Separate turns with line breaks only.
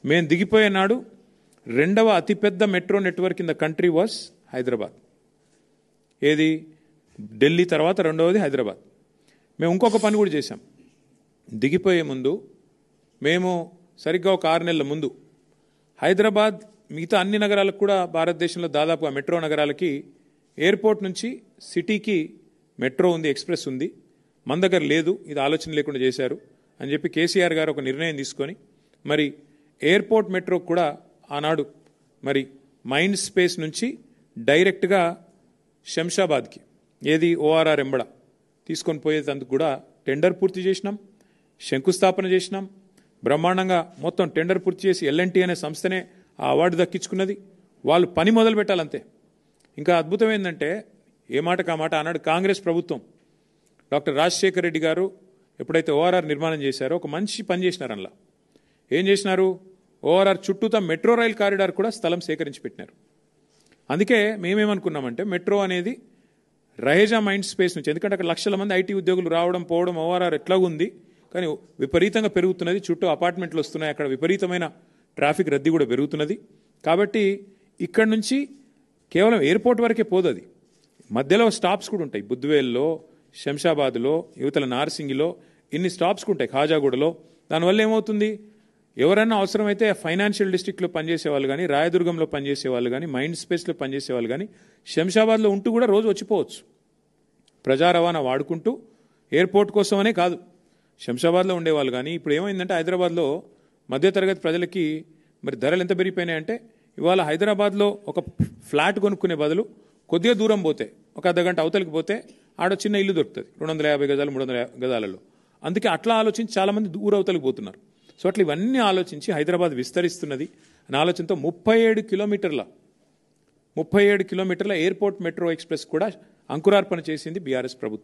మేము దిగిపోయే నాడు రెండవ అతిపెద్ద metro network in the country was Hyderabad. ఏది? ఢిల్లీ తర్వాత రెండవది హైదరాబాద్. మేము ఇంకొక పని కూడా చేశాం. దిగిపోయే ముందు మేము సరిగ్గా ఒక 6 నెలల ముందు హైదరాబాద్ మిగతా అన్ని నగరాలకు కూడా భారతదేశంలో దాదాపు ఆ మెట్రో నగరాలకి ఎయిర్పోర్ట్ నుంచి సిటీకి మెట్రో ఉంది, ఎక్స్ప్రెస్ ఉంది, మన దగ్గర లేదు, ఇది ఆలోచన లేకుండా చేశారు అని చెప్పి కేసీఆర్ గారు ఒక నిర్ణయం తీసుకొని మరి ఎయిర్పోర్ట్ మెట్రో కూడా ఆనాడు మరి మైండ్ స్పేస్ నుంచి డైరెక్ట్గా శంషాబాద్కి ఏది ఓఆర్ఆర్ ఎంబడ తీసుకొని పోయేందుకు కూడా టెండర్ పూర్తి చేసినాం, శంకుస్థాపన చేసినాం. బ్రహ్మాండంగా మొత్తం టెండర్ పూర్తి చేసి ఎల్ఎన్టీ అనే సంస్థనే ఆ అవార్డు దక్కించుకున్నది. వాళ్ళు పని మొదలు పెట్టాలంతే. ఇంకా అద్భుతం ఏంటంటే ఏ మాటకు ఆ మాట ఆనాడు కాంగ్రెస్ ప్రభుత్వం డాక్టర్ రాజశేఖర రెడ్డి గారు ఎప్పుడైతే ఓఆర్ఆర్ నిర్మాణం చేశారో ఒక మంచి పని చేసినారు. అందులో ఏం చేసినారు? ఓఆర్ఆర్ చుట్టూతా మెట్రో రైల్ కారిడార్ కూడా స్థలం సేకరించి పెట్టినారు. అందుకే మేమేమనుకున్నామంటే మెట్రో అనేది రహేజా మైండ్ స్పేస్ నుంచి, ఎందుకంటే అక్కడ లక్షల మంది ఐటీ ఉద్యోగులు రావడం పోవడం ఓఆర్ఆర్ ఎట్లాగూ ఉంది, కానీ విపరీతంగా పెరుగుతున్నది, చుట్టూ అపార్ట్మెంట్లు వస్తున్నాయి, అక్కడ విపరీతమైన ట్రాఫిక్ రద్దీ కూడా పెరుగుతున్నది. కాబట్టి ఇక్కడ నుంచి కేవలం ఎయిర్పోర్ట్ వరకే పోదు, అది మధ్యలో స్టాప్స్ కూడా ఉంటాయి. బుద్వేల్లో, శంషాబాద్లో, యువతల నార్సింగిలో ఇన్ని స్టాప్స్ ఉంటాయి, ఖాజాగూడలో. దానివల్ల ఏమవుతుంది? ఎవరైనా అవసరమైతే ఫైనాన్షియల్ డిస్ట్రిక్ట్లో పనిచేసే వాళ్ళు కానీ, రాయదుర్గంలో పనిచేసే వాళ్ళు కానీ, మైండ్ స్పేస్లో పనిచేసే వాళ్ళు కానీ శంషాబాద్లో ఉంటూ కూడా రోజు వచ్చిపోవచ్చు. ప్రజా రవాణా వాడుకుంటూ ఎయిర్పోర్ట్ కోసమనే కాదు, శంషాబాద్లో ఉండేవాళ్ళు కానీ. ఇప్పుడు ఏమైందంటే హైదరాబాద్లో మధ్యతరగతి ప్రజలకి మరి ధరలు ఎంత పెరిగిపోయినాయంటే ఇవాళ హైదరాబాద్లో ఒక ఫ్లాట్ కొనుక్కునే బదులు కొద్దిగా దూరం పోతే ఒక అర్ధగంట అవతలికి పోతే ఆడ చిన్న ఇల్లు దొరుకుతుంది 250 గజాలు 300 గజాలలో. అందుకే అట్లా ఆలోచించి చాలామంది దూర అవతలికి పోతున్నారు. సో అట్లా ఇవన్నీ ఆలోచించి హైదరాబాద్ విస్తరిస్తున్నది అనే ఆలోచనతో 37 కిలోమీటర్ల ఎయిర్పోర్ట్ మెట్రో ఎక్స్ప్రెస్ కూడా అంకురార్పణ చేసింది బీఆర్ఎస్ ప్రభుత్వం.